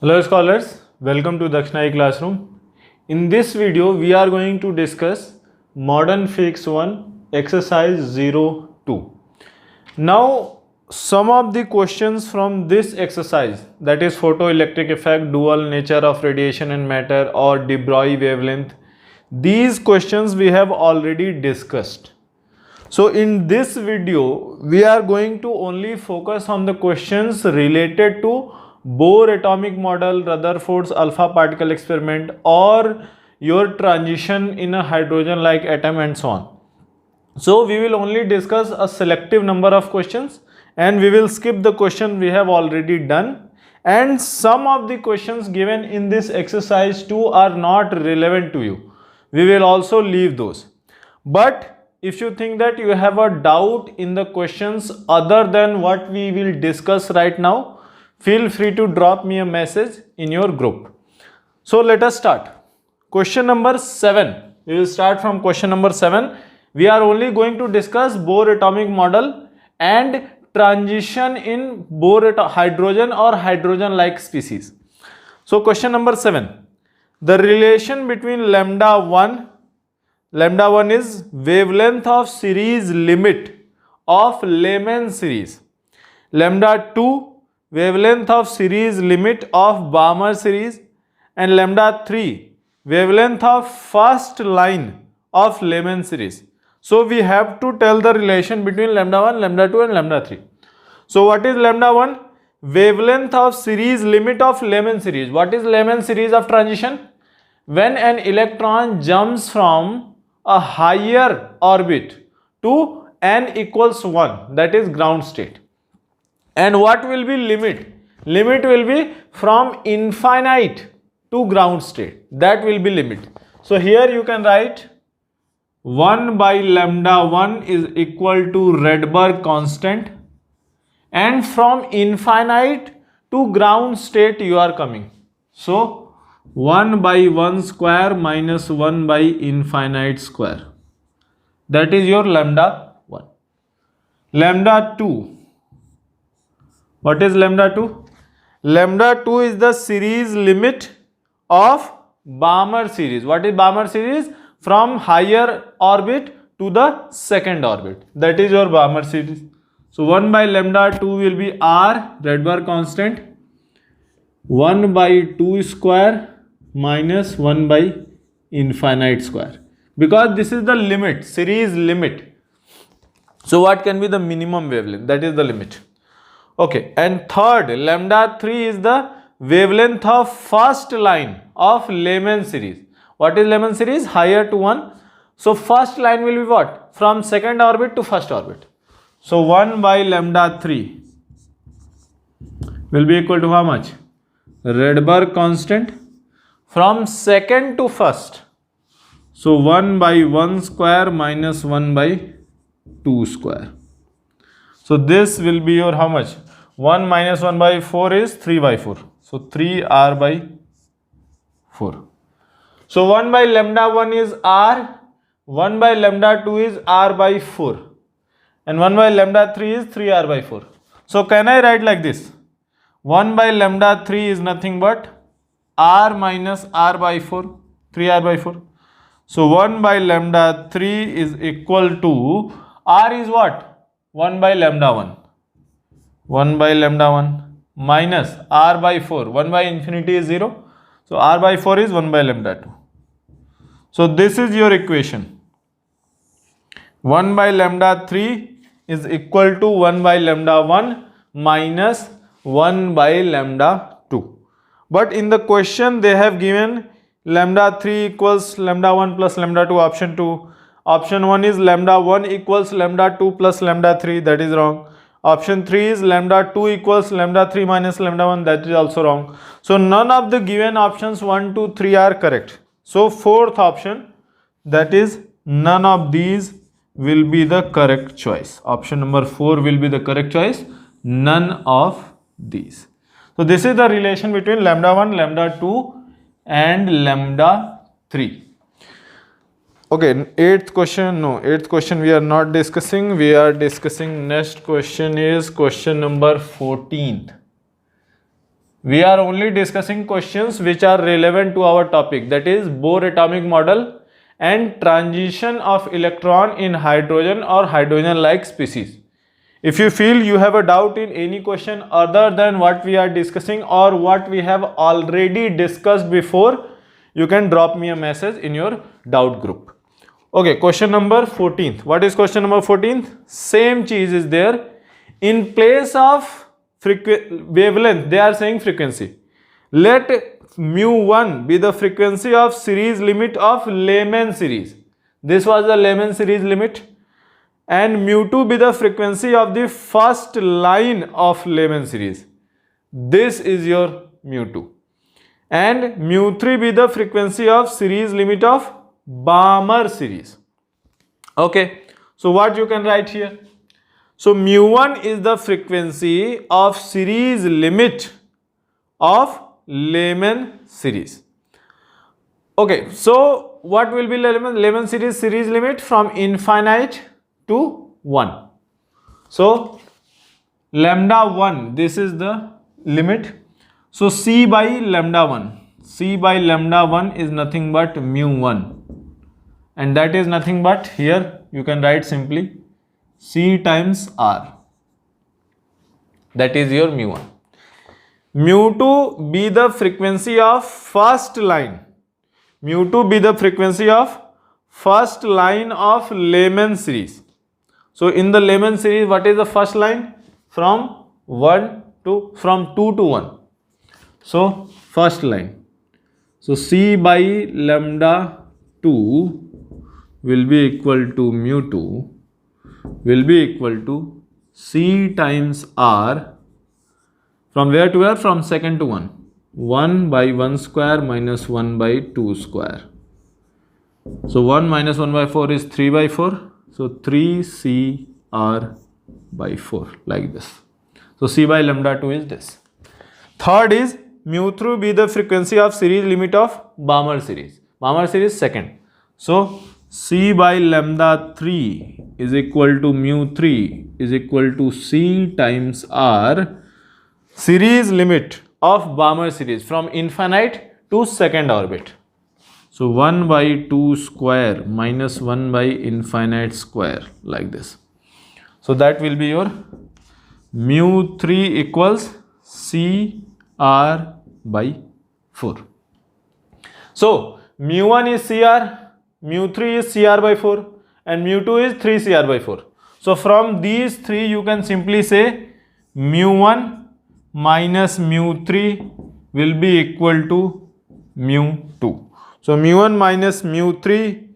Hello scholars, welcome to Dakshina classroom. In this video, we are going to discuss Modern Physics 1 exercise 02. Now, some of the questions from this exercise, that is photoelectric effect, dual nature of radiation and matter, or de Broglie wavelength, these questions we have already discussed. So in this video, we are going to only focus on the questions related to Bohr atomic model, Rutherford's alpha particle experiment, or your transition in a hydrogen like atom and so on. So we will only discuss a selective number of questions and we will skip the question we have already done, and some of the questions given in this exercise too are not relevant to you. We will also leave those. But if you think that you have a doubt in the questions other than what we will discuss right now, feel free to drop me a message in your group. So let us start. Question number 7. We will start from question number 7. We are only going to discuss Bohr atomic model and transition in Bohr hydrogen or hydrogen-like species. So question number 7. The relation between lambda 1 is wavelength of series limit of Lyman series. Lambda 2, wavelength of series limit of Balmer series. And lambda 3, wavelength of first line of Lyman series. So we have to tell the relation between lambda 1, lambda 2 and lambda 3. So what is lambda 1? Wavelength of series limit of Lyman series. What is Lyman series of transition? When an electron jumps from a higher orbit to n equals 1, that is ground state. And what will be limit? Limit will be from infinite to ground state. That will be limit. So here you can write 1 by lambda 1 is equal to Rydberg constant, and from infinite to ground state you are coming. So 1 by 1 square minus 1 by infinite square. That is your lambda 1. Lambda 2. What is lambda 2? Lambda 2 is the series limit of Balmer series. What is Balmer series? From higher orbit to the second orbit. That is your Balmer series. So 1 by lambda 2 will be R, Rydberg constant, 1 by 2 square minus 1 by infinite square, because this is the limit, series limit. So what can be the minimum wavelength? That is the limit. Okay, and third, lambda 3 is the wavelength of first line of Lyman series. What is Lyman series? Higher to 1. So first line will be what? From second orbit to first orbit. So 1 by lambda 3 will be equal to how much? Rydberg constant from second to first. So 1 by 1 square minus 1 by 2 square. So this will be your how much? 1 minus 1 by 4 is 3 by 4. So 3R by 4. So 1 by lambda 1 is R, 1 by lambda 2 is R by 4. And 1 by lambda 3 is 3R by 4. So can I write like this? 1 by lambda 3 is nothing but R minus R by 4, 3R by 4. So 1 by lambda 3 is equal to, R is what? 1 by lambda 1. 1 by lambda 1 minus R by 4. 1 by infinity is 0. So R by 4 is 1 by lambda 2. So this is your equation. 1 by lambda 3 is equal to 1 by lambda 1 minus 1 by lambda 2. But in the question they have given lambda 3 equals lambda 1 plus lambda 2, option 2. Option 1 is lambda 1 equals lambda 2 plus lambda 3, that is wrong. Option 3 is lambda 2 equals lambda 3 minus lambda 1, that is also wrong. So none of the given options 1, 2, 3 are correct. So fourth option, that is none of these will be the correct choice. Option number 4 will be the correct choice, none of these. So this is the relation between lambda 1, lambda 2 and lambda 3. Okay, eighth question we are not discussing. We are discussing next question is question number 14. We are only discussing questions which are relevant to our topic, that is Bohr atomic model and transition of electron in hydrogen or hydrogen like species. If you feel you have a doubt in any question other than what we are discussing or what we have already discussed before, you can drop me a message in your doubt group. Okay, question number 14th. What is question number 14th? Same cheese is there. In place of wavelength, they are saying frequency. Let mu1 be the frequency of series limit of Lehman series. This was the Lehman series limit. And mu2 be the frequency of the first line of Lehman series. This is your mu2. And mu3 be the frequency of series limit of Balmer series. Okay, so what you can write here? So mu1 is the frequency of series limit of Lehman series. Okay, so what will be Lehman series limit? From infinite to 1. So lambda 1, this is the limit. So c by lambda 1. C by lambda 1 is nothing but mu1. And that is nothing but, here you can write simply C times R. That is your mu1. Mu2 be the frequency of first line. Mu2 be the frequency of first line of Lehman series. So in the Lehman series, what is the first line? From 2 to 1. So first line. So C by lambda 2 will be equal to mu2 will be equal to C times R. From where to where? From second to 1. 1 by 1 square minus 1 by 2 square. So 1 minus 1 by 4 is 3 by 4. So 3CR by 4, like this. So C by lambda 2 is this. Third is mu3 be the frequency of series limit of Balmer series. Balmer series second. So C by lambda 3 is equal to mu3 is equal to C times R, series limit of Balmer series from infinite to second orbit. So 1 by 2 square minus 1 by infinite square, like this. So that will be your mu3 equals CR by 4. So mu1 is CR, mu3 is CR by 4 and mu2 is 3CR by 4. So from these three you can simply say mu1 minus mu3 will be equal to mu2. So mu1 minus mu3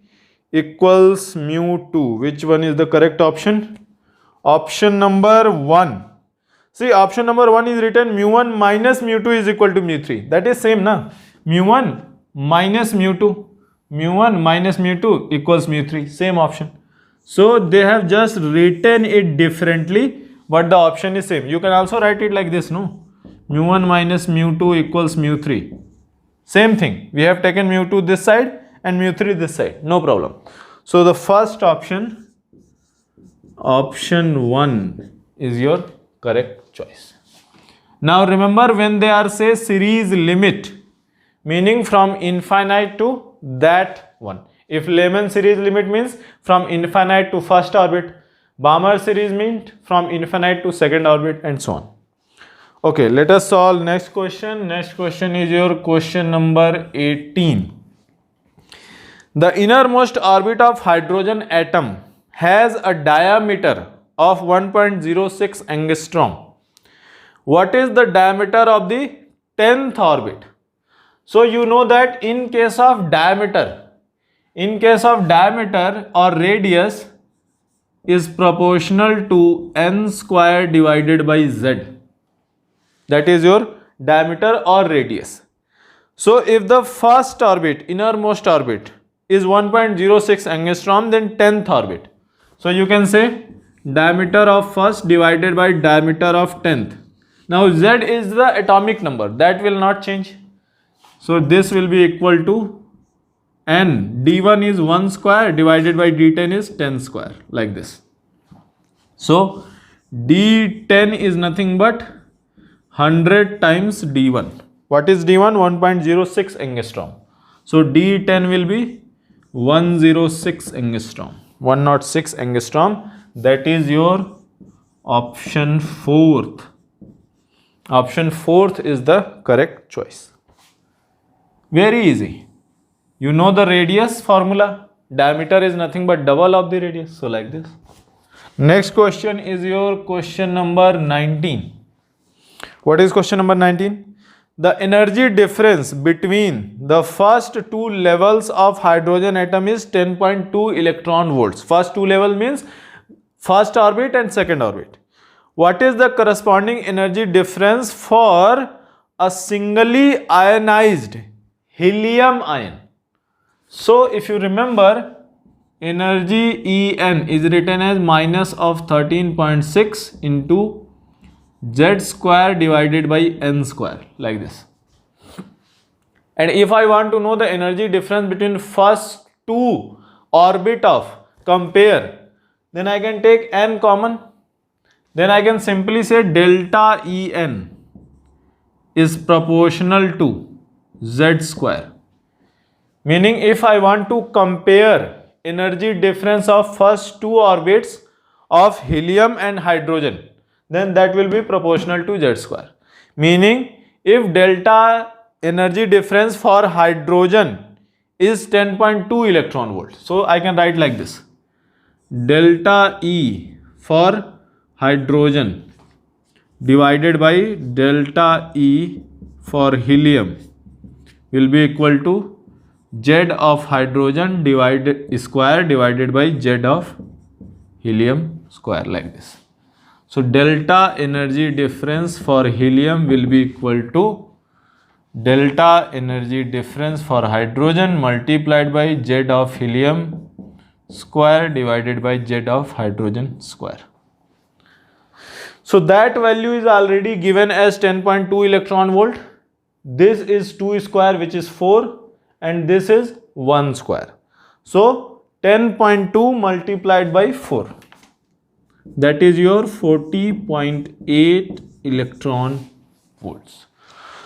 equals mu2. Which one is the correct option? Option number 1. See, option number 1 is written mu1 minus mu2 is equal to mu3. That is same, na? Mu1 minus mu2. Mu1 minus mu2 equals mu3. Same option. So they have just written it differently, but the option is same. You can also write it like this, no? Mu1 minus mu2 equals mu3. Same thing. We have taken mu2 this side and mu3 this side. No problem. So the first option, option 1 is your correct choice. Now remember, when they are say series limit, meaning from infinite to that one. If Lehman series limit means from infinite to first orbit, Balmer series means from infinite to second orbit, and so on. Okay, let us solve next question. Next question is your question number 18. The innermost orbit of hydrogen atom has a diameter of 1.06 angstrom. What is the diameter of the 10th orbit? So you know that in case of diameter or radius is proportional to n square divided by z. That is your diameter or radius. So if the first orbit, innermost orbit, is 1.06 angstrom, then 10th orbit. So you can say diameter of first divided by diameter of 10th. Now z is the atomic number, that will not change. So this will be equal to n. d1 is 1 square divided by d10 is 10 square, like this. So d10 is nothing but 100 times D1. What is D1? 1.06 angstrom. So D10 will be 106 angstrom. 106 angstrom. That is your option 4th. Option 4th is the correct choice. Very easy. You know the radius formula. Diameter is nothing but double of the radius. So like this. Next question is your question number 19. What is question number 19? The energy difference between the first two levels of hydrogen atom is 10.2 electron volts. First two level means first orbit and second orbit. What is the corresponding energy difference for a singly ionized helium ion? So if you remember, energy En is written as minus of 13.6 into Z square divided by N square, like this. And if I want to know the energy difference between first two orbit of compare, then I can take N common. Then I can simply say delta En is proportional to Z square. Meaning if I want to compare energy difference of first two orbits of helium and hydrogen, then that will be proportional to Z square. Meaning if delta energy difference for hydrogen is 10.2 electron volts, so I can write like this: delta E for hydrogen divided by delta E for helium will be equal to Z of hydrogen square divided by Z of helium square, like this. So delta energy difference for helium will be equal to delta energy difference for hydrogen multiplied by Z of helium square divided by Z of hydrogen square. So that value is already given as 10.2 electron volt. This is 2 square, which is 4, and this is 1 square. So 10.2 multiplied by 4. That is your 40.8 electron volts.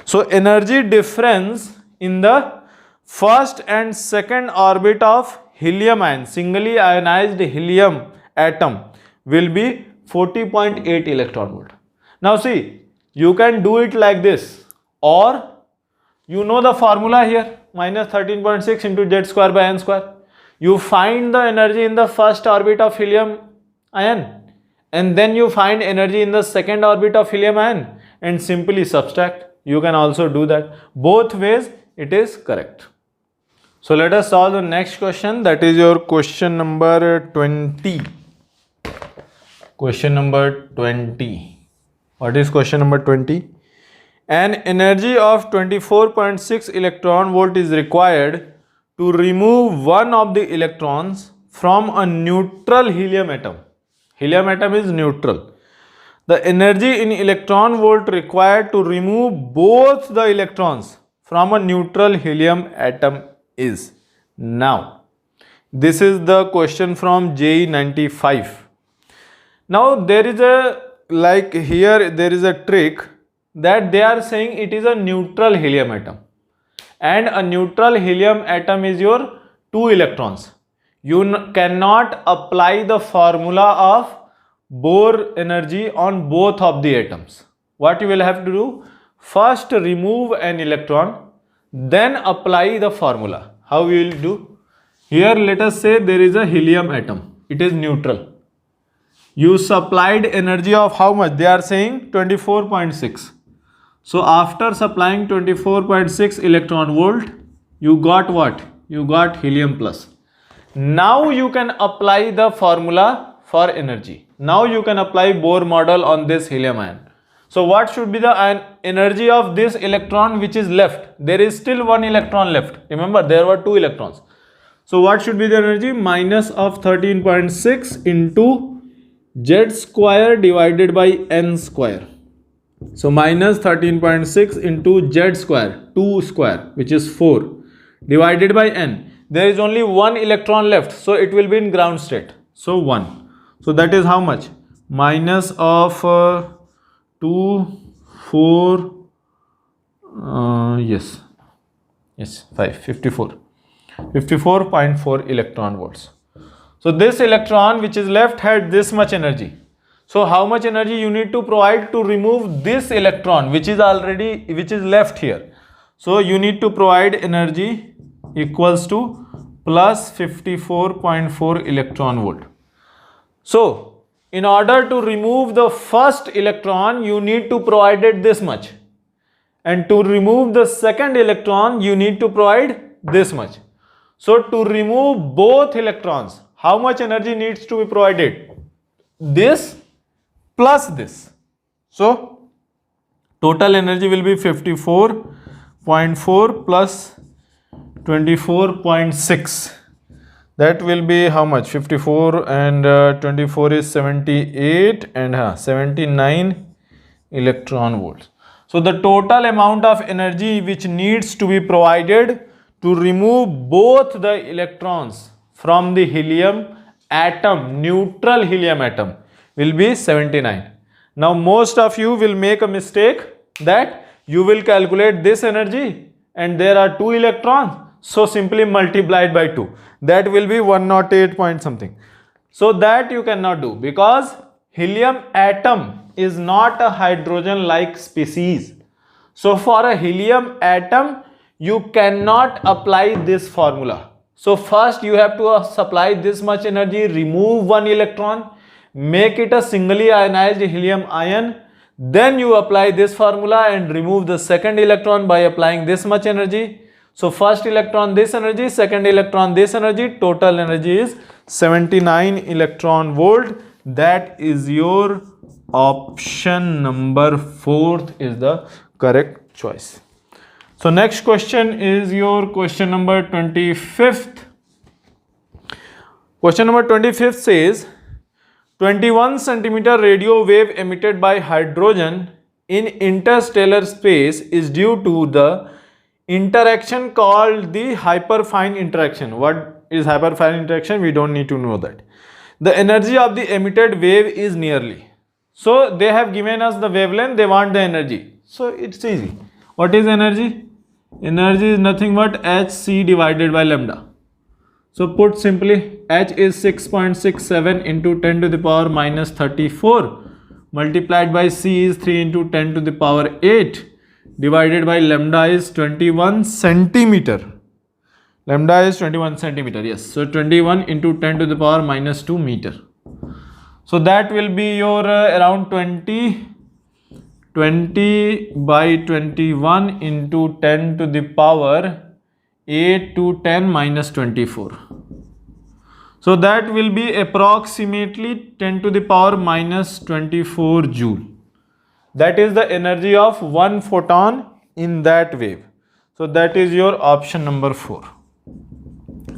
So energy difference in the first and second orbit of helium ion, singly ionized helium atom, will be 40.8 electron volt. Now see, you can do it like this, or you know the formula here, minus 13.6 into Z square by N square. You find the energy in the first orbit of helium ion, and then you find energy in the second orbit of helium ion and simply subtract. You can also do that. Both ways it is correct. So let us solve the next question. That is your question number 20. Question number 20. What is question number 20? An energy of 24.6 electron volt is required to remove one of the electrons from a neutral helium atom. Helium atom is neutral. The energy in electron volt required to remove both the electrons from a neutral helium atom is. Now, this is the question from JEE 95. Now there is a, like here there is a trick that they are saying it is a neutral helium atom, and a neutral helium atom is your 2 electrons. You cannot apply the formula of Bohr energy on both of the atoms. What you will have to do? First remove an electron, then apply the formula. How we will do? Here let us say there is a helium atom. It is neutral. You supplied energy of how much? They are saying 24.6. So after supplying 24.6 electron volt, you got what? You got helium plus. Now you can apply the formula for energy. Now you can apply Bohr model on this helium ion. So what should be the energy of this electron which is left? There is still 1 electron left. Remember, there were 2 electrons. So what should be the energy? Minus of 13.6 into Z square divided by N square. So minus 13.6 into Z square, 2 square, which is 4, divided by N. There is only 1 electron left, so it will be in ground state. So 1. So that is how much? Minus of 2, 4 yes 54.4 electron volts. So this electron which is left had this much energy. So how much energy you need to provide to remove this electron which is left here? So you need to provide energy equals to plus 54.4 electron volt. So in order to remove the first electron, you need to provide it this much. And to remove the second electron, you need to provide this much. So to remove both electrons, how much energy needs to be provided? This plus this. So total energy will be 54.4 plus 24.6. That will be how much? 54 and 24 is 78 and 79 electron volts. So the total amount of energy which needs to be provided to remove both the electrons from the helium atom, neutral helium atom, will be 79. Now most of you will make a mistake that you will calculate this energy and there are 2 electrons, so simply multiply it by 2. That will be 108 point something. So that you cannot do because helium atom is not a hydrogen like species. So for a helium atom you cannot apply this formula. So first you have to supply this much energy, remove 1 electron, make it a singly ionized helium ion, then you apply this formula and remove the second electron by applying this much energy. So first electron this energy, second electron this energy, total energy is 79 electron volt. That is your option number 4th is the correct choice. So next question is your question number 25th. Question number 25th says 21 centimeter radio wave emitted by hydrogen in interstellar space is due to the interaction called the hyperfine interaction. What is hyperfine interaction? We don't need to know that. The energy of the emitted wave is nearly. So they have given us the wavelength, they want the energy. So it's easy. What is energy? Energy is nothing but hc divided by lambda. So put simply, h is 6.67 into 10 to the power minus 34 multiplied by c is 3 into 10 to the power 8 divided by lambda is 21 centimeter. Lambda is 21 centimeter, yes. So 21 into 10 to the power minus 2 meter. So that will be your around 20 by 21 into 10 to the power 8 to 10 minus 24. So that will be approximately 10 to the power minus 24 joule. That is the energy of 1 photon in that wave. So that is your option number 4.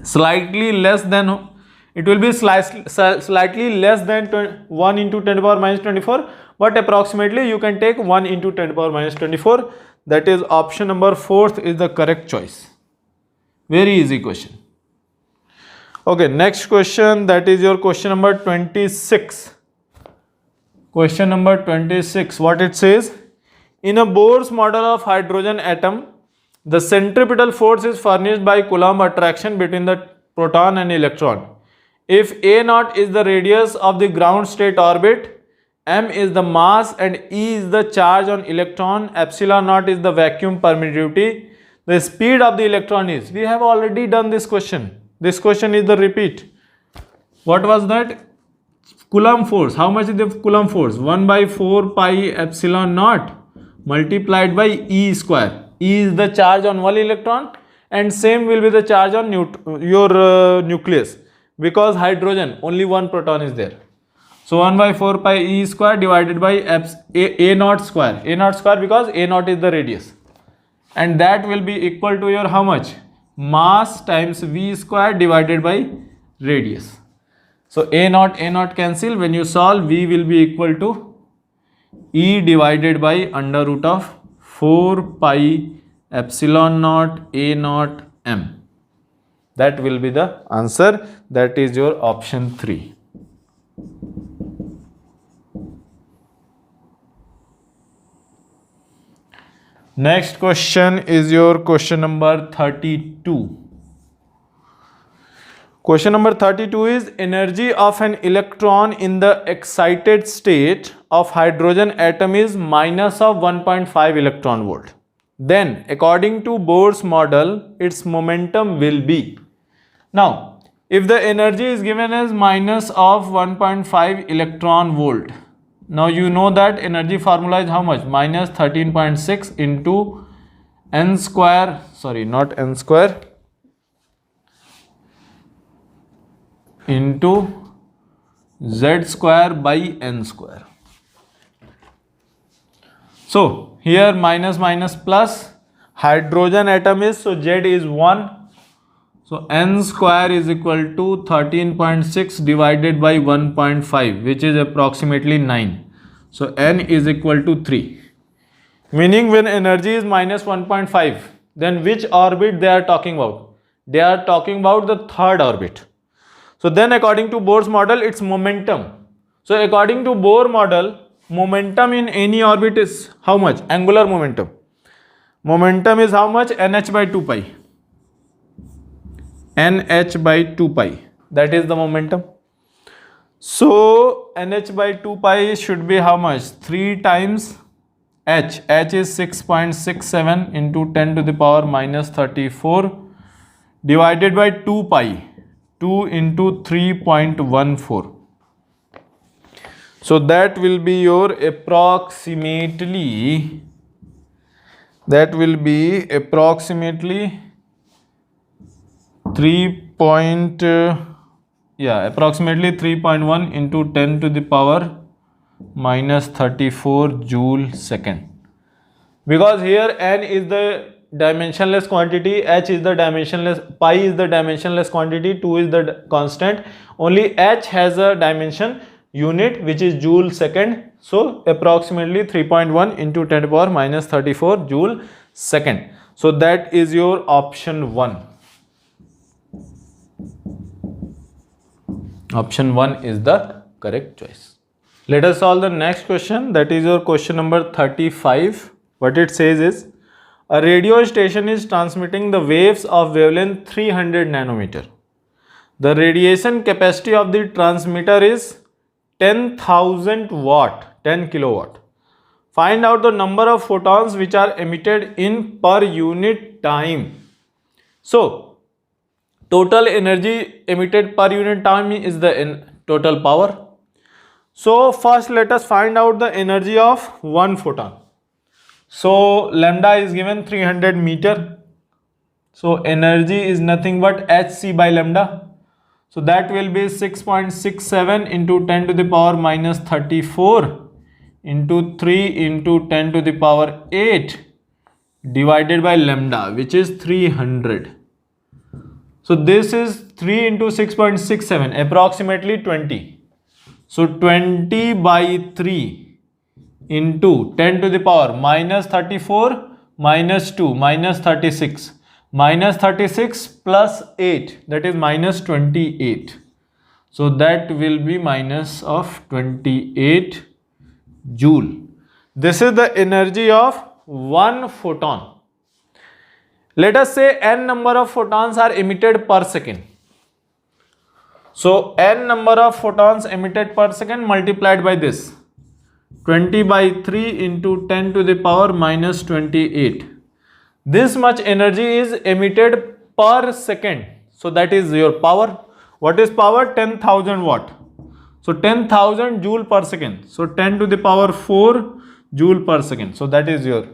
Slightly less than, it will be slightly less than 1 into 10 to the power minus 24, but approximately you can take 1 into 10 to the power minus 24. That is option number 4th is the correct choice. Very easy question. Okay, next question, that is your question number 26. Question number 26, what it says? In a Bohr's model of hydrogen atom, the centripetal force is furnished by Coulomb attraction between the proton and electron. If A0 is the radius of the ground state orbit, m is the mass and E is the charge on electron, epsilon naught is the vacuum permittivity, the speed of the electron is, we have already done this question. This question is the repeat. What was that? Coulomb force. How much is the Coulomb force? 1 by 4 pi epsilon naught multiplied by E square. E is the charge on one electron and same will be the charge on your nucleus, because hydrogen only one proton is there. So 1 by 4 pi E square divided by A naught square. A naught square because A naught is the radius. And that will be equal to your how much? Mass times V square divided by radius. So A naught cancel. When you solve, V will be equal to E divided by under root of 4 pi epsilon naught A naught M. That will be the answer. That is your option 3. Next question is your question number 32. Question number 32 is energy of an electron in the excited state of hydrogen atom is minus of 1.5 electron volt. Then according to Bohr's model, its momentum will be. Now if the energy is given as minus of 1.5 electron volt, now you know that energy formula is how much? Minus 13.6 into n square, sorry not n square, into z square by n square. So here minus minus plus, hydrogen atom is, so z is 1, so n square is equal to 13.6 divided by 1.5, which is approximately 9. So n is equal to 3, meaning when energy is minus 1.5, then which orbit they are talking about? They are talking about the third orbit. So then according to Bohr's model, its momentum. So according to Bohr model, momentum in any orbit is how much? Angular momentum. Momentum is how much? nh by 2 pi. nh by 2 pi. That is the momentum. So nh by 2 pi should be how much? 3 times h. h is 6.67 into 10 to the power minus 34 divided by 2 pi. 2 into 3.14. So that will be your approximately, that will be approximately 3.1 into 10 to the power minus 34 joule second. Because here n is the dimensionless quantity, h is the dimensionless, pi is the dimensionless quantity, 2 is the constant, only h has a dimension unit which is joule second. So approximately 3.1 into 10 to the power minus 34 joule second. So that is your option 1. Option 1 is the correct choice. Let us solve the next question, that is your question number 35. What it says is, a radio station is transmitting the waves of wavelength 300 nanometer. The radiation capacity of the transmitter is 10,000 watt, 10 kilowatt. Find out the number of photons which are emitted in per unit time. So total energy emitted per unit time is the total power. So first let us find out the energy of one photon. So lambda is given 300 meter. So energy is nothing but hc by lambda. So that will be 6.67 into 10 to the power minus 34 into 3 into 10 to the power 8 divided by lambda, which is 300. So this is 3 into 6.67, approximately 20. So 20 by 3 into 10 to the power minus 34 minus 2 minus 36. Minus 36 plus 8, that is minus 28. So that will be minus of 28 joule. This is the energy of one photon. Let us say n number of photons are emitted per second. So n number of photons emitted per second multiplied by this. 20 by 3 into 10 to the power minus 28. This much energy is emitted per second. So that is your power. What is power? 10,000 watt. So 10,000 joule per second. So 10 to the power 4 joule per second. So that is your.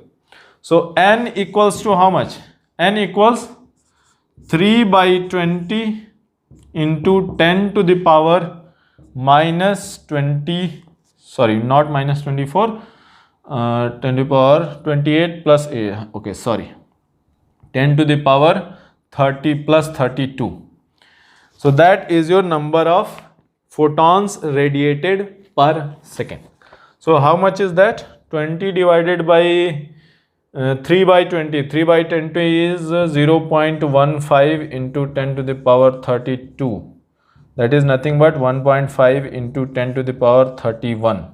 So n equals to how much? N equals 3 by 20 into 10 to the power minus 20. Sorry, not minus 24. 10 to the power 28 plus a. Okay, sorry. 10 to the power 30 plus 32. So that is your number of photons radiated per second. So how much is that? 20 divided by 3 by 20. 3 by 20 is 0.15 into 10 to the power 32. That is nothing but 1.5 into 10 to the power 31.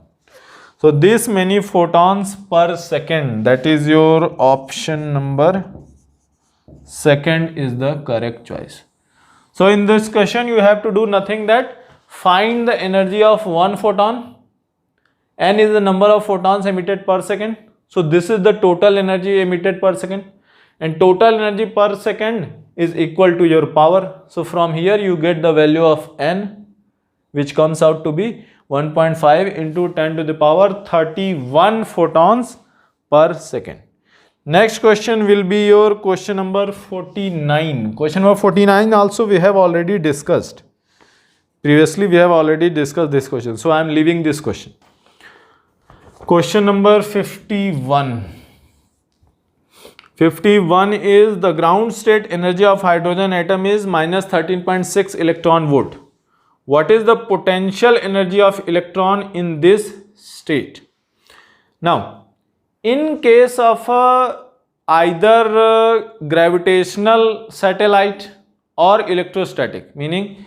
So this many photons per second, that is your option number second is the correct choice. So in this question you have to do nothing that find the energy of one photon. N is the number of photons emitted per second. So this is the total energy emitted per second, and total energy per second is equal to your power. So from here you get the value of N, which comes out to be 1.5 into 10 to the power 31 photons per second. Next question will be your question number 49. Question number 49 also we have already discussed. Previously we have already discussed this question. So I am leaving this question. Question number 51. 51 is the ground state energy of hydrogen atom is minus 13.6 electron volt. What is the potential energy of electron in this state? Now, in case of either gravitational satellite or electrostatic, meaning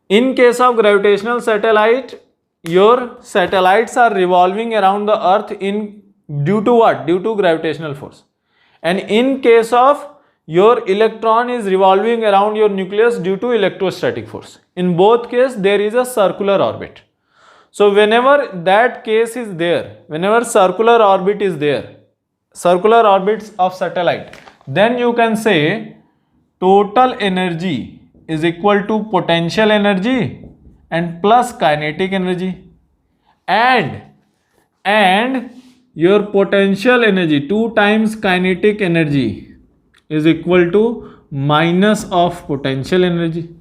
in case of gravitational satellite, your satellites are revolving around the earth in due to what? Due to gravitational force. And in case of your electron is revolving around your nucleus due to electrostatic force. In both cases there is a circular orbit. So whenever that case is there, whenever circular orbit is there, circular orbits of satellite, then you can say total energy is equal to potential energy and plus kinetic energy, and your potential energy 2 times kinetic energy is equal to minus of potential energy,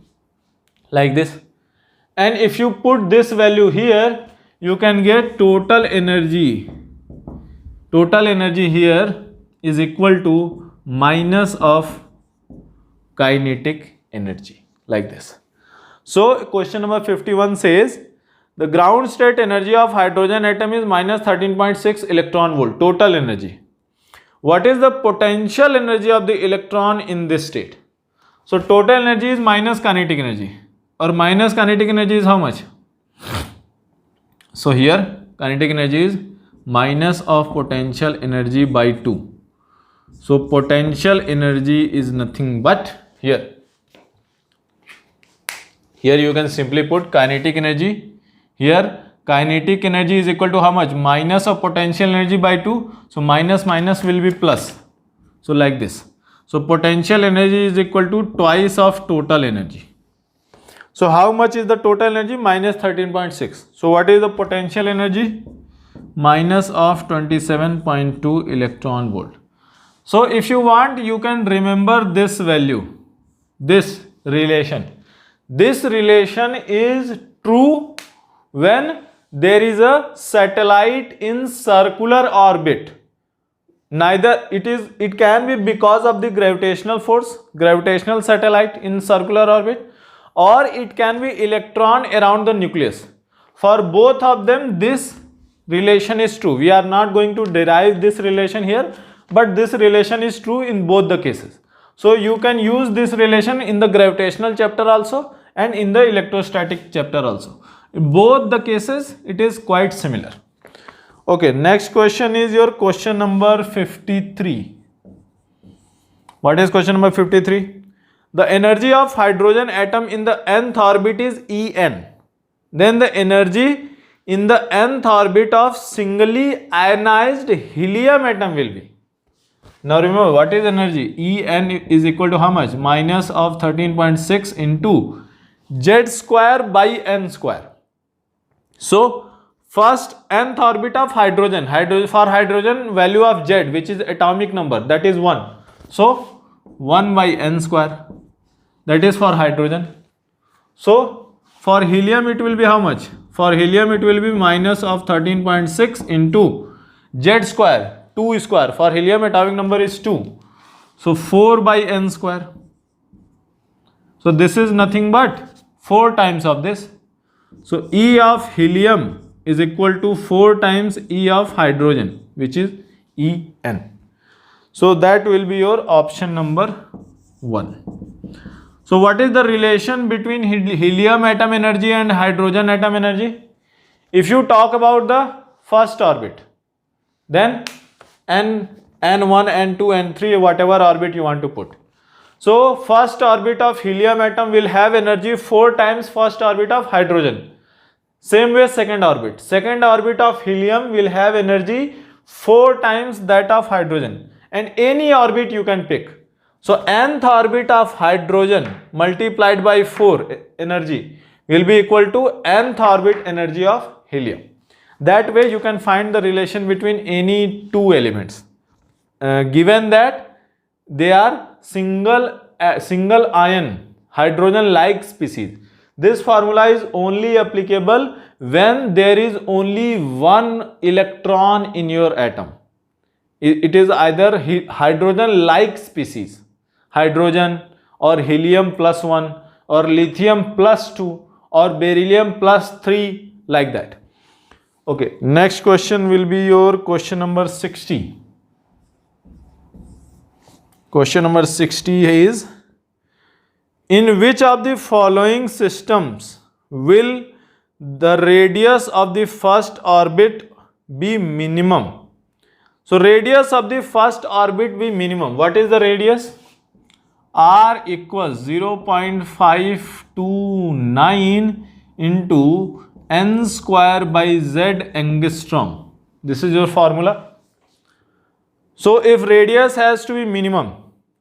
like this. And if you put this value here, you can get total energy. Total energy here is equal to minus of kinetic energy, like this. So question number 51 says the ground state energy of hydrogen atom is minus 13.6 electron volt, total energy. What is the potential energy of the electron in this state? So total energy is minus kinetic energy, or minus kinetic energy is how much? So here kinetic energy is minus of potential energy by 2. So potential energy is nothing but here you can simply put kinetic energy. Here kinetic energy is equal to how much? Minus of potential energy by 2. So minus minus will be plus. So like this. So potential energy is equal to twice of total energy. So how much is the total energy? Minus 13.6. So what is the potential energy? Minus of 27.2 electron volt. So if you want, you can remember this value, this relation. This relation is true when there is a satellite in circular orbit. Neither it can be because of the gravitational force, gravitational satellite in circular orbit, or it can be electron around the nucleus. For both of them, this relation is true. We are not going to derive this relation here, but this relation is true in both the cases. So you can use this relation in the gravitational chapter also and in the electrostatic chapter also. In both the cases, it is quite similar. Okay, next question is your question number 53. What is question number 53? The energy of hydrogen atom in the nth orbit is En. Then the energy in the nth orbit of singly ionized helium atom will be. Now remember, what is energy? En is equal to how much? Minus of 13.6 into Z square by N square. So first nth orbit of hydrogen, for hydrogen value of Z, which is atomic number, that is 1. So 1 by N square, that is for hydrogen. So for helium it will be how much? For helium it will be minus of 13.6 into Z square, 2 square. For helium atomic number is 2. So 4 by N square. So this is nothing but 4 times of this. So E of helium is equal to 4 times E of hydrogen, which is En. So that will be your option number 1. So what is the relation between helium atom energy and hydrogen atom energy? If you talk about the first orbit. Then n1, n2, n3, whatever orbit you want to put. So first orbit of helium atom will have energy 4 times first orbit of hydrogen. Same way second orbit. Second orbit of helium will have energy 4 times that of hydrogen. And any orbit you can pick. So nth orbit of hydrogen multiplied by 4 energy will be equal to nth orbit energy of helium. That way you can find the relation between any two elements. Given that they are single ion hydrogen like species. This formula is only applicable when there is only one electron in your atom. It is either hydrogen like species, hydrogen or helium plus 1 or lithium plus 2 or beryllium plus 3, like that. Okay, next question will be your question number 60. Question number 60 is, in which of the following systems will the radius of the first orbit be minimum? So radius of the first orbit be minimum. What is the radius? R equals 0.529 into n square by z angstrom. This is your formula. So if radius has to be minimum,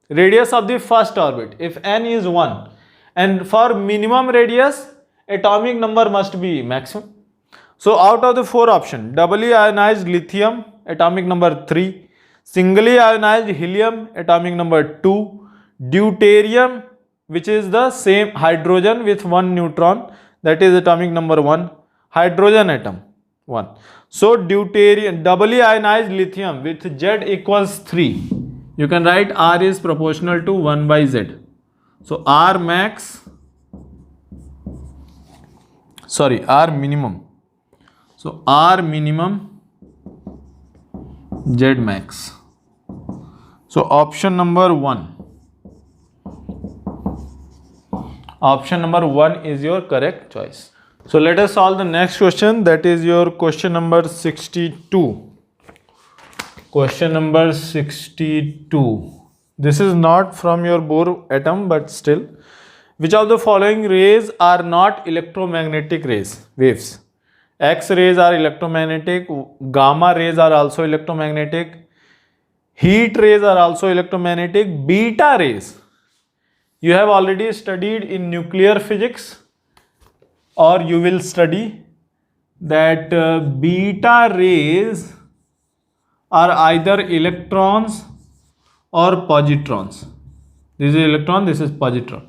radius of the first orbit, if n is 1, and for minimum radius, atomic number must be maximum. So out of the 4 options, doubly ionized lithium, atomic number 3, singly ionized helium, atomic number 2, deuterium, which is the same hydrogen with 1 neutron, that is atomic number 1, hydrogen atom 1. So deuterium, doubly ionized lithium with Z equals 3. You can write R is proportional to 1 by Z. So R minimum. So R minimum, Z max. So option number 1. Option number 1 is your correct choice. So let us solve the next question, that is your question number 62. Question number 62. This is not from your Bohr atom, but still. Which of the following rays are not electromagnetic waves? X-rays are electromagnetic, gamma rays are also electromagnetic, heat rays are also electromagnetic, beta rays. You have already studied in nuclear physics, or you will study that beta rays are either electrons or positrons. This is electron, this is positron.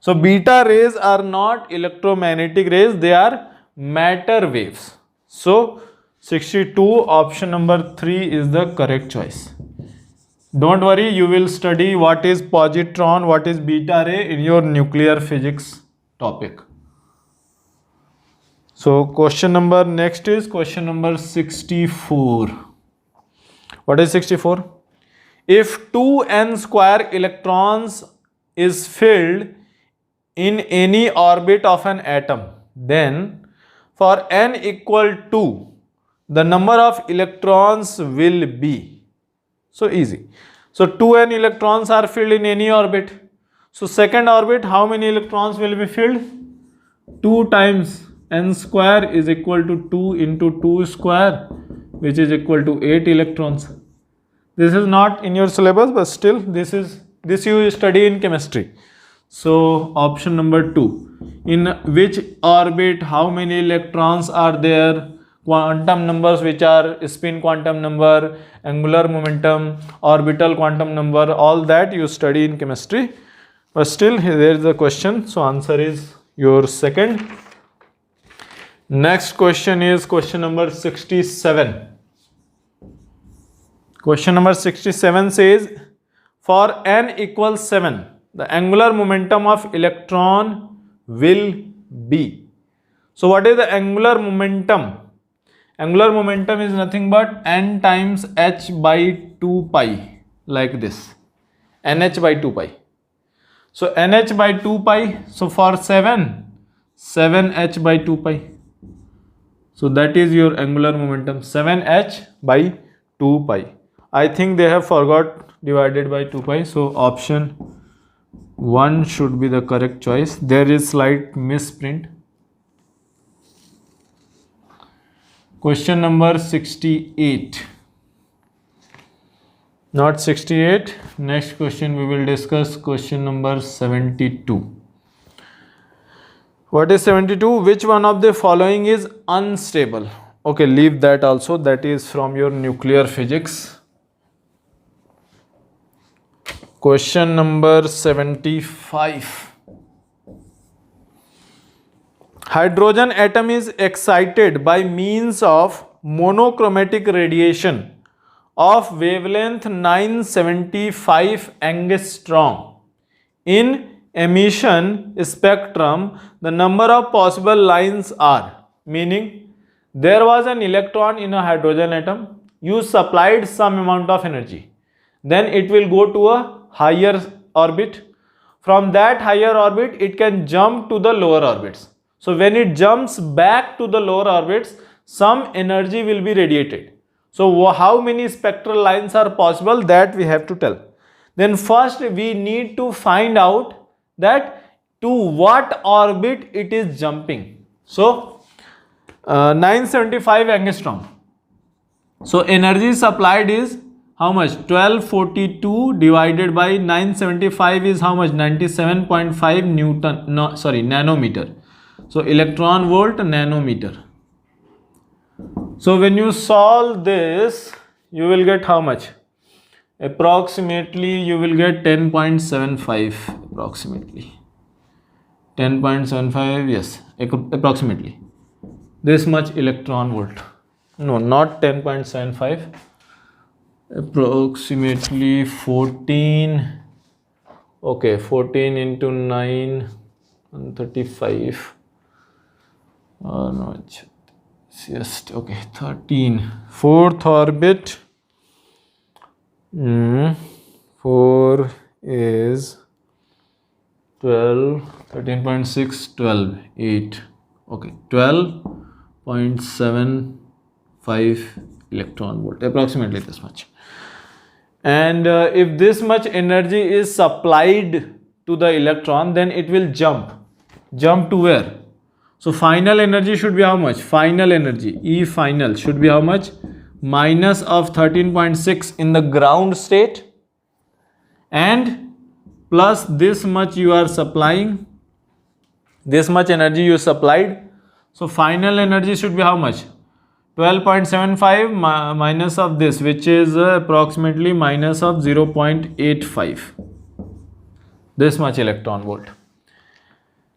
So beta rays are not electromagnetic rays, they are matter waves. So 62, option number 3 is the correct choice. Don't worry, you will study what is positron, what is beta ray in your nuclear physics topic. So question number next is question number 64. What is 64? If 2n square electrons is filled in any orbit of an atom, then for n equal to, the number of electrons will be. So easy. So 2n electrons are filled in any orbit. So second orbit, how many electrons will be filled? 2 times n square is equal to 2 into 2 square, which is equal to 8 electrons. This is not in your syllabus, but still this you study in chemistry. So option number 2. In which orbit how many electrons are there? Quantum numbers, which are spin quantum number, angular momentum, orbital quantum number, all that you study in chemistry. But still there is a question. So answer is your second. Next question is question number 67. Question number 67 says, for n equals 7, the angular momentum of electron will be. So what is the angular momentum? Angular momentum is nothing but n times h by 2 pi, like this, nh by 2 pi. So nh by 2 pi, so for 7, 7h by 2 pi. So that is your angular momentum, 7h by 2 pi. I think they have forgot divided by 2 pi, so option 1 should be the correct choice. There is slight misprint. Question number 68. Not 68. Next question we will discuss question number 72. What is 72? Which one of the following is unstable? Okay, leave that also. That is from your nuclear physics. Question number 75. Hydrogen atom is excited by means of monochromatic radiation of wavelength 975 angstrom. In emission spectrum, the number of possible lines are, meaning there was an electron in a hydrogen atom, you supplied some amount of energy, then it will go to a higher orbit. From that higher orbit, it can jump to the lower orbits. So when it jumps back to the lower orbits, some energy will be radiated. So how many spectral lines are possible, that we have to tell. Then first we need to find out that to what orbit it is jumping. So 975 angstrom. So energy supplied is how much? 1242 divided by 975 is how much? 97.5 Newton, no, sorry, nanometer. So electron volt nanometer. So when you solve this, you will get how much? Approximately you will get 10.75, approximately 10.75, yes, approximately this much electron volt. No, not 10.75, approximately 14. Okay, 14 into 9 135. No, yes, okay, 13. Fourth orbit. 4 is 12, 13.6, 12, 8. Okay, 12.75 electron volt, approximately this much. And if this much energy is supplied to the electron, then it will jump. Jump to where? So final energy should be how much? Final energy, E final, should be how much? Minus of 13.6 in the ground state and plus this much you are supplying, this much energy you supplied. So final energy should be how much? 12.75 minus of this, which is approximately minus of 0.85. This much electron volt.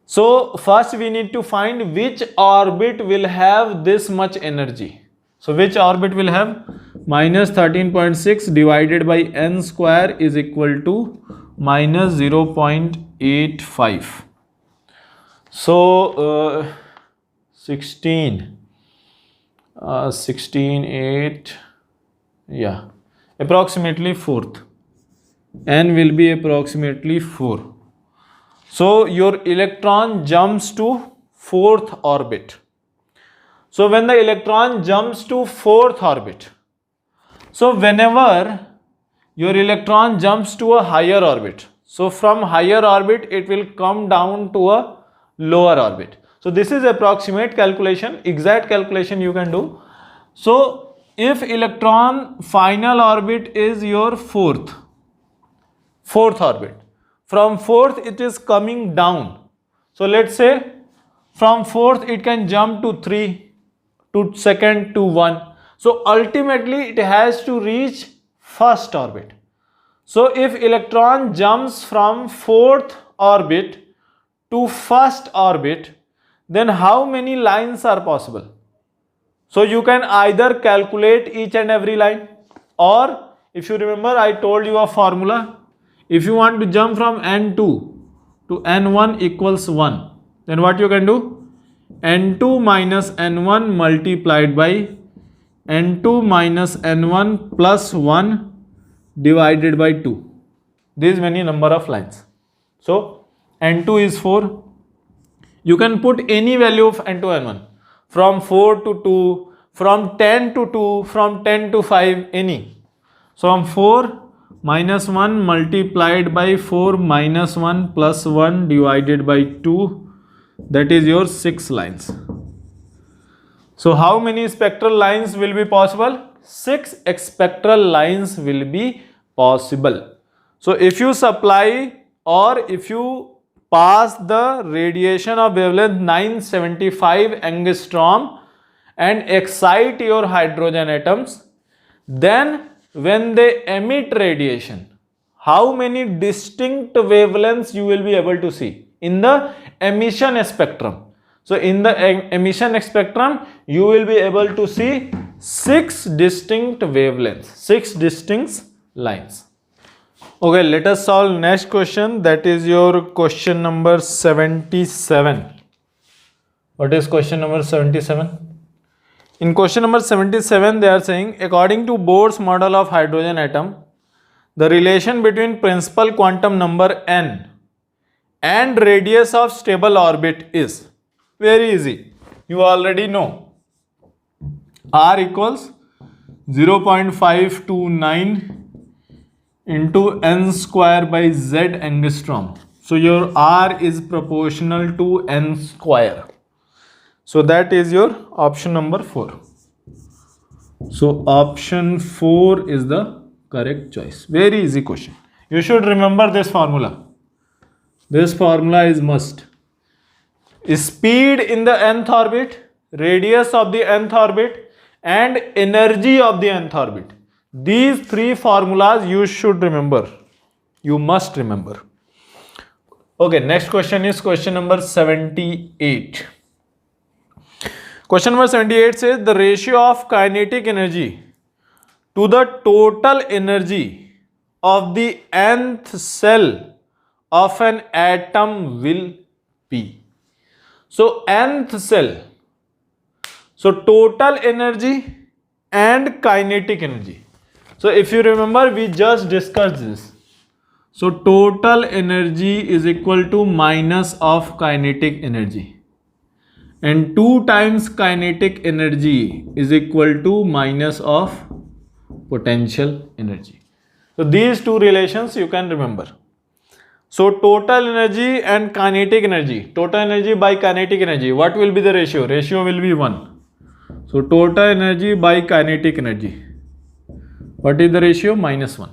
So first we need to find which orbit will have this much energy. So which orbit will have? Minus 13.6 divided by n square is equal to minus 0.85. So 16, 8, yeah, approximately fourth. N will be approximately 4. So your electron jumps to fourth orbit. So when the electron jumps to fourth orbit, so whenever your electron jumps to a higher orbit, so from higher orbit it will come down to a lower orbit. So this is approximate calculation, exact calculation you can do. So if electron final orbit is your fourth orbit, from fourth it is coming down. So let's say from fourth it can jump to 3, to second, to 1. So ultimately it has to reach first orbit. So if electron jumps from fourth orbit to first orbit, then how many lines are possible? So you can either calculate each and every line, or if you remember I told you a formula. If you want to jump from n2 to n1 equals 1, then what you can do? n2 minus n1 multiplied by n2 minus n1 plus 1 divided by 2. This many number of lines. So n2 is 4. You can put any value of n2 n1. from 4 to 2, from 10 to 2, from 10 to 5, any. So from 4 minus 1 multiplied by 4 minus 1 plus 1 divided by 2, that is your 6 lines. So how many spectral lines will be possible? 6 spectral lines will be possible. So if you supply or if you pass the radiation of wavelength 975 angstrom and excite your hydrogen atoms, then when they emit radiation, how many distinct wavelengths you will be able to see in the emission spectrum? So in the emission spectrum, you will be able to see 6 distinct wavelengths, 6 distinct lines. Okay, let us solve next question. That is your question number 77. What is question number 77? In question number 77, they are saying, according to Bohr's model of hydrogen atom, the relation between principal quantum number n and radius of stable orbit is very easy. You already know. R equals 0.529 into n square by z angstrom. So your R is proportional to n square. So that is your option number 4. So option 4 is the correct choice. Very easy question. You should remember this formula. This formula is must. Speed in the nth orbit, radius of the nth orbit, and energy of the nth orbit. These 3 formulas you should remember. You must remember. Okay, next question is question number 78. Question number 78 says the ratio of kinetic energy to the total energy of the nth cell of an atom will be. So nth cell, so total energy and kinetic energy. So if you remember, we just discussed this. So total energy is equal to minus of kinetic energy, and 2 times kinetic energy is equal to minus of potential energy. So these 2 relations you can remember. So total energy and kinetic energy, total energy by kinetic energy, what will be the ratio? Ratio will be 1. So total energy by kinetic energy, what is the ratio? Minus 1.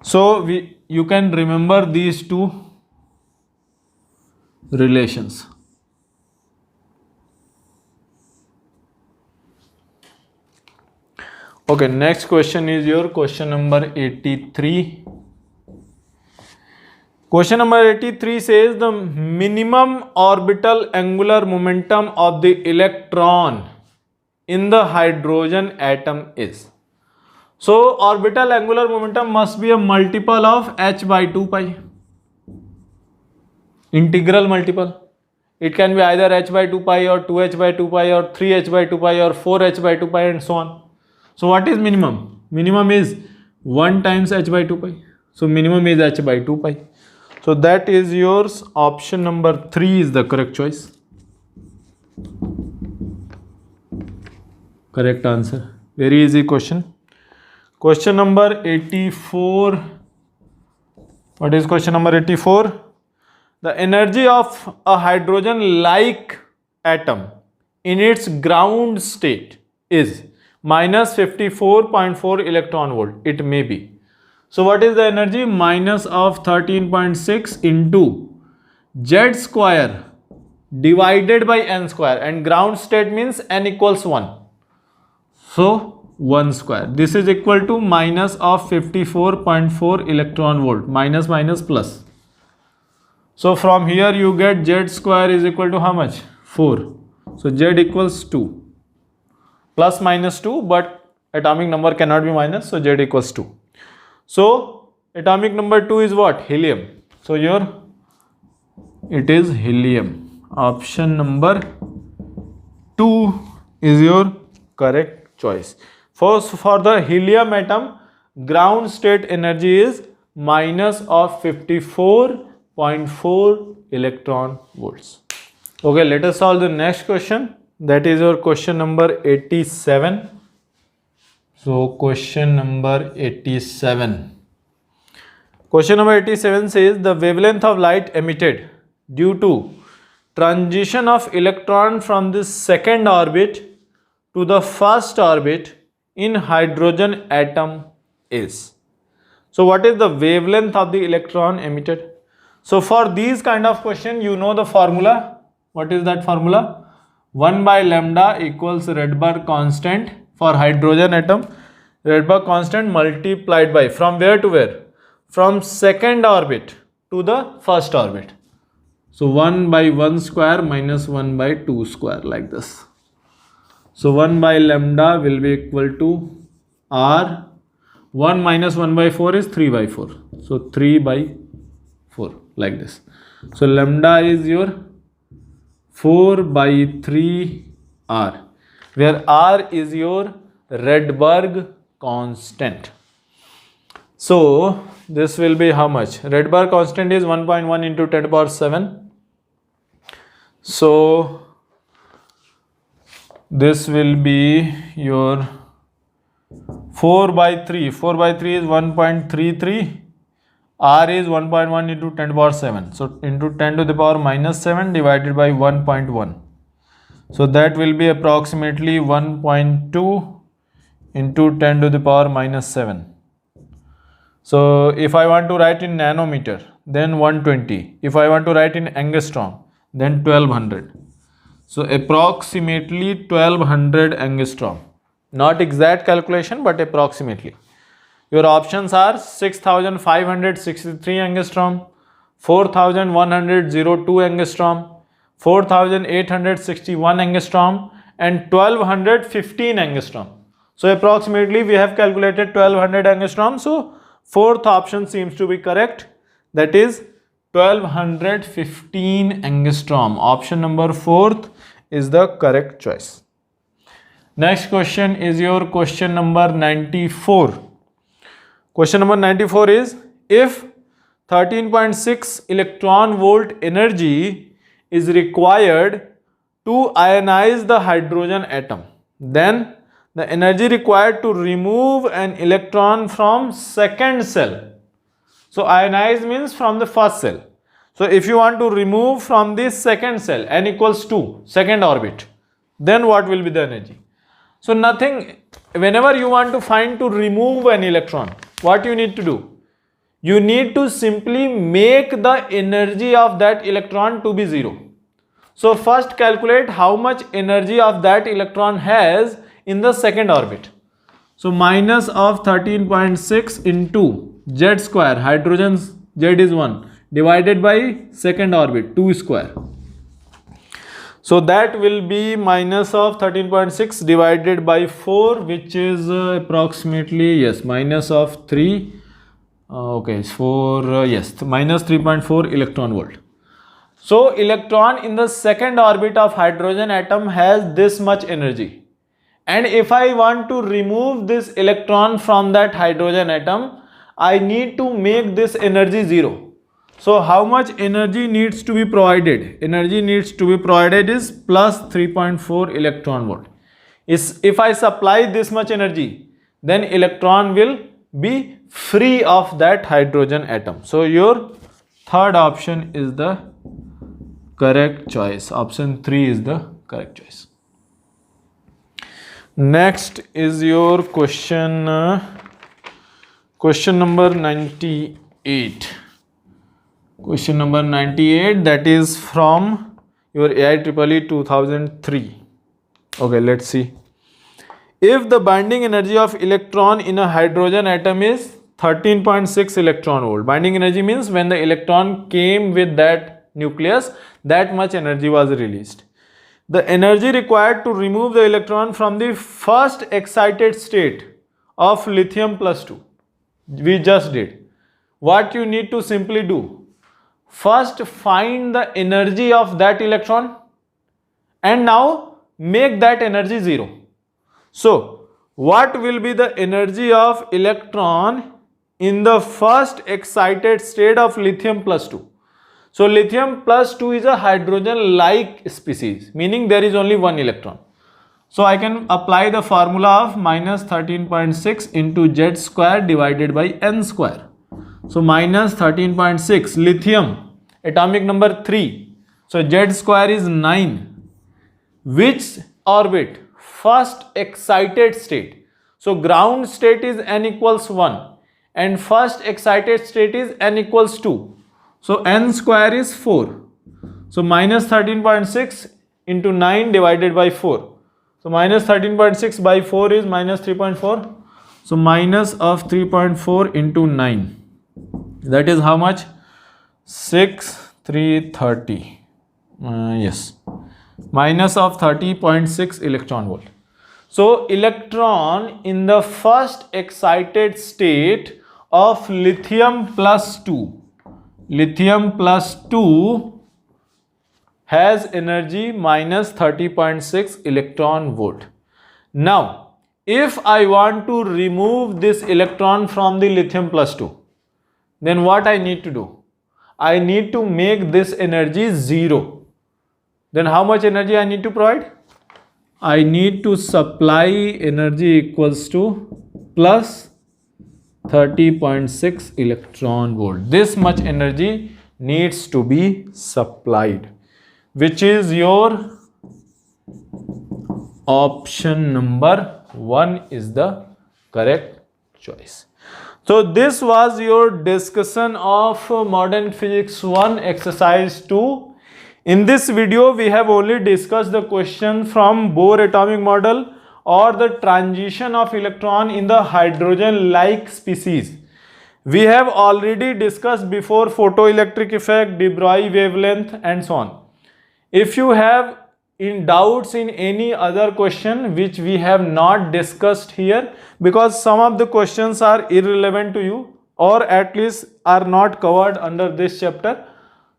So you can remember these 2 relations. Okay, next question is your question number 83. Question number 83 says the minimum orbital angular momentum of the electron in the hydrogen atom is. So orbital angular momentum must be a multiple of h by 2 pi. Integral multiple. It can be either h by 2 pi or 2h by 2 pi or 3h by 2 pi or 4h by 2 pi and so on. So what is minimum? Minimum is 1 times h by 2 pi. So minimum is h by 2 pi. So that is yours. Option number 3 is the correct choice. Correct answer. Very easy question. Question number 84. What is question number 84? The energy of a hydrogen-like atom in its ground state is minus 54.4 electron volt. It may be. So what is the energy? Minus of 13.6 into z square divided by n square, and ground state means n equals 1. So 1 square. This is equal to minus of 54.4 electron volt. Minus minus plus. So from here you get z square is equal to how much? 4. So z equals 2. Plus minus 2, but atomic number cannot be minus, so z equals 2. So atomic number 2 is what? Helium. So it is helium. Option number 2 is your correct choice. First, for the helium atom, ground state energy is minus of 54.4 electron volts. Okay, let us solve the next question. That is your question number 87. So question number 87. Question number 87 says the wavelength of light emitted due to transition of electron from the second orbit to the first orbit in hydrogen atom is. So what is the wavelength of the electron emitted? So for these kind of question, you know the formula. What is that formula? 1 by lambda equals Rydberg constant for hydrogen atom. Rydberg constant multiplied by, from where to where? From second orbit to the first orbit. So 1 by 1 square minus 1 by 2 square, like this. So 1 by lambda will be equal to R. 1 minus 1 by 4 is 3 by 4. So 3 by 4, like this. So lambda is your 4 by 3 R, where R is your Rydberg constant. So this will be how much? Rydberg constant is 1.1 into 10 to the power 7. So this will be your 4 by 3. 4 by 3 is 1.33. R is 1.1 into 10 to the power 7. So into 10 to the power minus 7 divided by 1.1. So that will be approximately 1.2 into 10 to the power minus 7. So if I want to write in nanometer, then 120. If I want to write in angstrom, then 1200. So approximately 1200 angstrom. Not exact calculation, but approximately. Your options are 6563 angstrom, 4102 angstrom, 4861 angstrom, and 1215 angstrom. So approximately we have calculated 1200 angstrom. So fourth option seems to be correct. That is 1215 angstrom. Option number 4th is the correct choice. Next question is your question number 94. Question number 94 is, if 13.6 electron volt energy is required to ionize the hydrogen atom, then the energy required to remove an electron from second cell. So ionize means from the first cell. So if you want to remove from this second cell, n equals 2, second orbit, then what will be the energy? So nothing. Whenever you want to find to remove an electron, what you need to do? You need to simply make the energy of that electron to be 0. So first calculate how much energy of that electron has in the second orbit. So minus of 13.6 into z square, hydrogen's z is 1, divided by second orbit, 2 square. So that will be minus of 13.6 divided by 4, which is approximately, yes, minus of 3, okay, 4, yes, minus 3.4 electron volt. So electron in the second orbit of hydrogen atom has this much energy. And if I want to remove this electron from that hydrogen atom, I need to make this energy 0. So how much energy needs to be provided? Energy needs to be provided is plus 3.4 electron volt. If I supply this much energy, then electron will be free of that hydrogen atom. So your third option is the correct choice. Option 3 is the correct choice. Next is your question number 98. Question number 98, that is from your AIEEE 2003. Okay, let's see. If the binding energy of electron in a hydrogen atom is 13.6 electron volt. Binding energy means when the electron came with that nucleus, that much energy was released. The energy required to remove the electron from the first excited state of lithium plus 2. We just did. What you need to simply do? First find the energy of that electron and now make that energy 0. So what will be the energy of electron in the first excited state of lithium plus 2? So lithium plus 2 is a hydrogen-like species, meaning there is only one electron. So I can apply the formula of minus 13.6 into Z square divided by N square. So minus 13.6, lithium, atomic number 3. So Z square is 9. Which orbit? First excited state. So ground state is N equals 1 and first excited state is N equals 2. So N square is 4. So minus 13.6 into 9 divided by 4. So minus 13.6 by 4 is minus 3.4. So minus of 3.4 into 9. That is how much? 6,330. Yes. Minus of 30.6 electron volt. So electron in the first excited state of lithium plus 2. Lithium plus 2 has energy minus 30.6 electron volt. Now, if I want to remove this electron from the lithium plus 2, then what I need to do? I need to make this energy 0. Then how much energy I need to provide? I need to supply energy equals to plus 30.6 electron volt. This much energy needs to be supplied, which is your option number 1 is the correct choice. So this was your discussion of Modern Physics 1 exercise 2. In this video we have only discussed the question from Bohr atomic model or the transition of electron in the hydrogen-like species. We have already discussed before photoelectric effect, de Broglie wavelength and so on. If you have doubts in any other question which we have not discussed here, because some of the questions are irrelevant to you or at least are not covered under this chapter.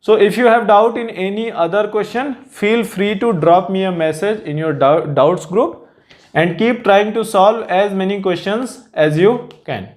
So if you have doubt in any other question, feel free to drop me a message in your doubts group and keep trying to solve as many questions as you can.